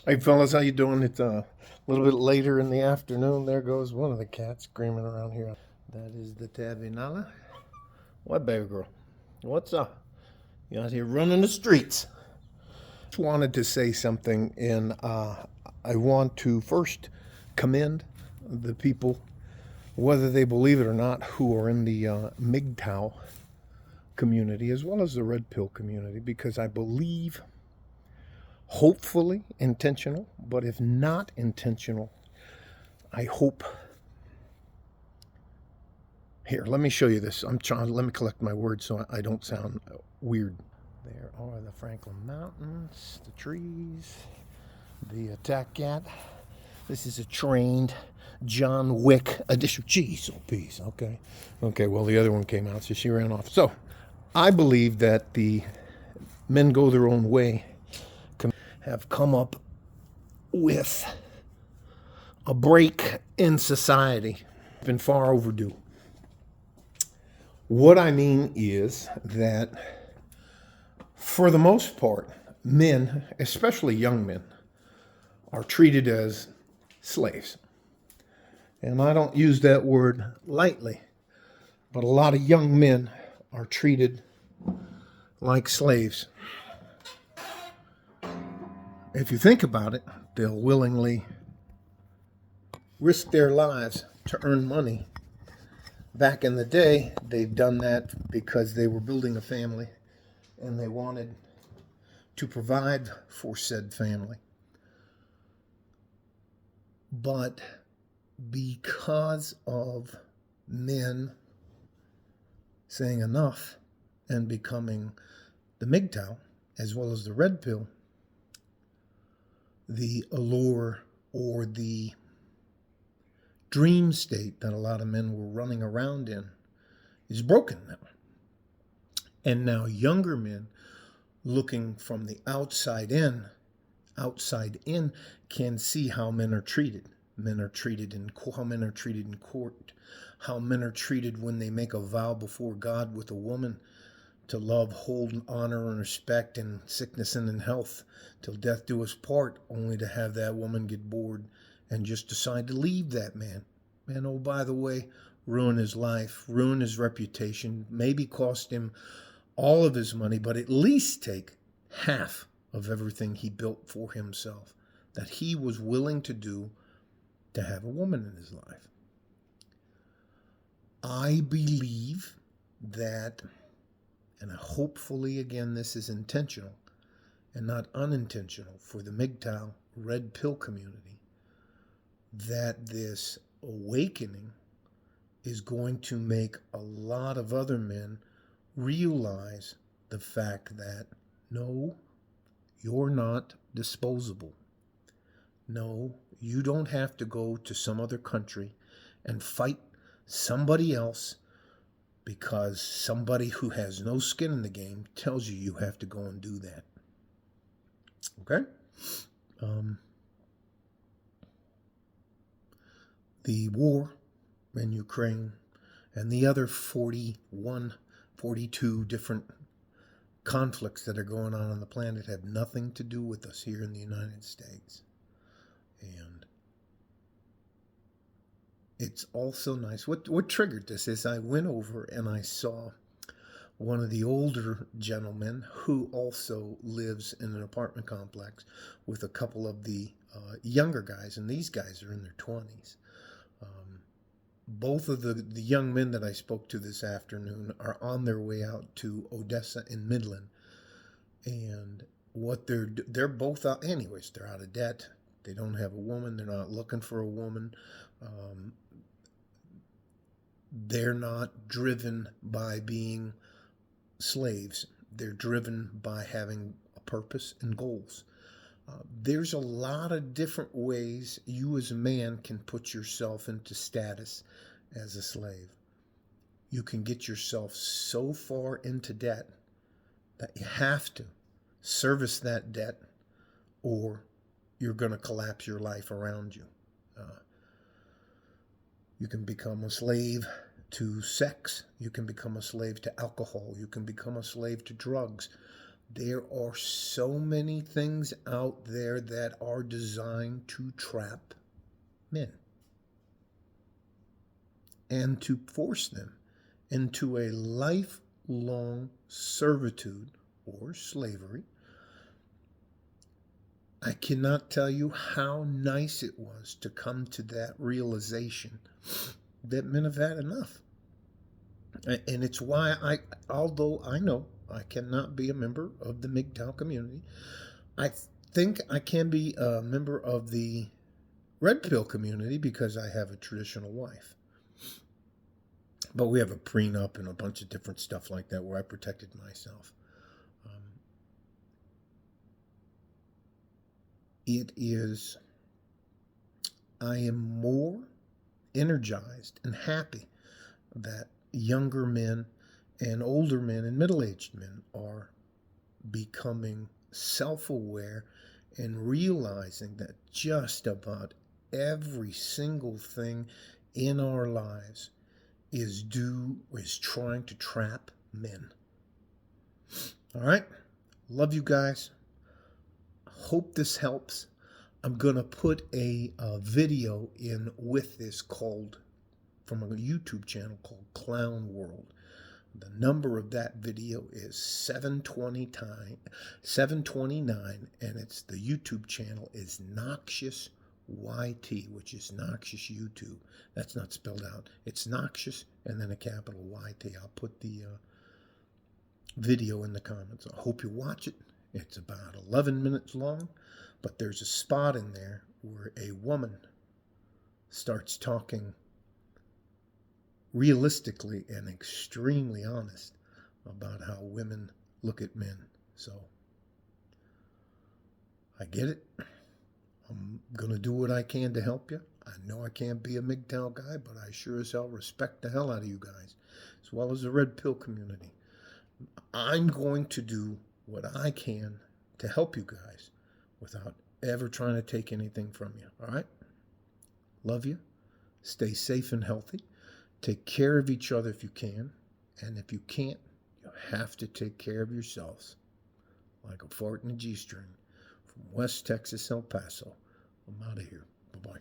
Hey fellas, how you doing? It's a little bit later in the afternoon. There goes one of the cats screaming around here. That is the Tabinala. What, baby girl? What's up? You out here running the streets? Just wanted to say something, and I want to first commend the people, whether they believe it or not, who are in the MGTOW community as well as the Red Pill community, because I believe, hopefully intentional, but if not intentional, I hope. Here, let me show you this. Let me collect my words so I don't sound weird. There are the Franklin Mountains, the trees, the attack cat. This is a trained John Wick edition. Jeez, oh, peace. Okay. Okay, well, the other one came out, so she ran off. So, I believe that the men go their own way have come up with a break in society. It's been far overdue. What I mean is that, for the most part, men, especially young men, are treated as slaves. And I don't use that word lightly, but a lot of young men are treated like slaves. If you think about it, they'll willingly risk their lives to earn money. Back in the day, they've done that because they were building a family and they wanted to provide for said family. But because of men saying enough and becoming the MGTOW as well as the Red Pill, the allure or the dream state that a lot of men were running around in is broken now. And now younger men looking from the outside in can see how men are treated. Men are treated how men are treated in court, how men are treated when they make a vow before God with a woman to love, hold, honor, and respect in sickness and in health, till death do us part, only to have that woman get bored and just decide to leave that man. And oh, by the way, ruin his life, ruin his reputation, maybe cost him all of his money, but at least take half of everything he built for himself, that he was willing to do to have a woman in his life. I believe that, and hopefully, again, this is intentional and not unintentional for the MGTOW Red Pill community, that this awakening is going to make a lot of other men realize the fact that, no, you're not disposable. No, you don't have to go to some other country and fight somebody else because somebody who has no skin in the game tells you have to go and do that. Okay? The war in Ukraine and the other 41, 42 different conflicts that are going on the planet have nothing to do with us here in the United States. And it's also nice. What triggered this is I went over and I saw one of the older gentlemen who also lives in an apartment complex with a couple of the younger guys, and these guys are in their 20s. Both of the young men that I spoke to this afternoon are on their way out to Odessa in Midland. And what they're both out, anyways, they're out of debt. They don't have a woman. They're not looking for a woman. They're not driven by being slaves. They're driven by having a purpose and goals. There's a lot of different ways you as a man can put yourself into status as a slave. You can get yourself so far into debt that you have to service that debt or you're going to collapse your life around you. You can become a slave to sex. You can become a slave to alcohol. You can become a slave to drugs. There are so many things out there that are designed to trap men and to force them into a lifelong servitude or slavery. I cannot tell you how nice it was to come to that realization that men have had enough. And it's why although I know I cannot be a member of the MGTOW community, I think I can be a member of the Red Pill community because I have a traditional wife. But we have a prenup and a bunch of different stuff like that where I protected myself. I am more energized and happy that younger men and older men and middle-aged men are becoming self-aware and realizing that just about every single thing in our lives is trying to trap men. All right? Love you guys. Hope this helps. I'm going to put a video in with this from a YouTube channel called Clown World. The number of that video is 729, and the YouTube channel is Noxious YT, which is Noxious YouTube. That's not spelled out. It's Noxious and then a capital YT. I'll put the video in the comments. I hope you watch it. It's about 11 minutes long, but there's a spot in there where a woman starts talking realistically and extremely honest about how women look at men. So I get it. I'm going to do what I can to help you. I know I can't be a MGTOW guy, but I sure as hell respect the hell out of you guys, as well as the Red Pill community. I'm going to do what I can to help you guys without ever trying to take anything from you. All right? Love you. Stay safe and healthy. Take care of each other if you can. And if you can't, you have to take care of yourselves. Like a fart in a G-string. From West Texas, El Paso. I'm out of here. Bye-bye.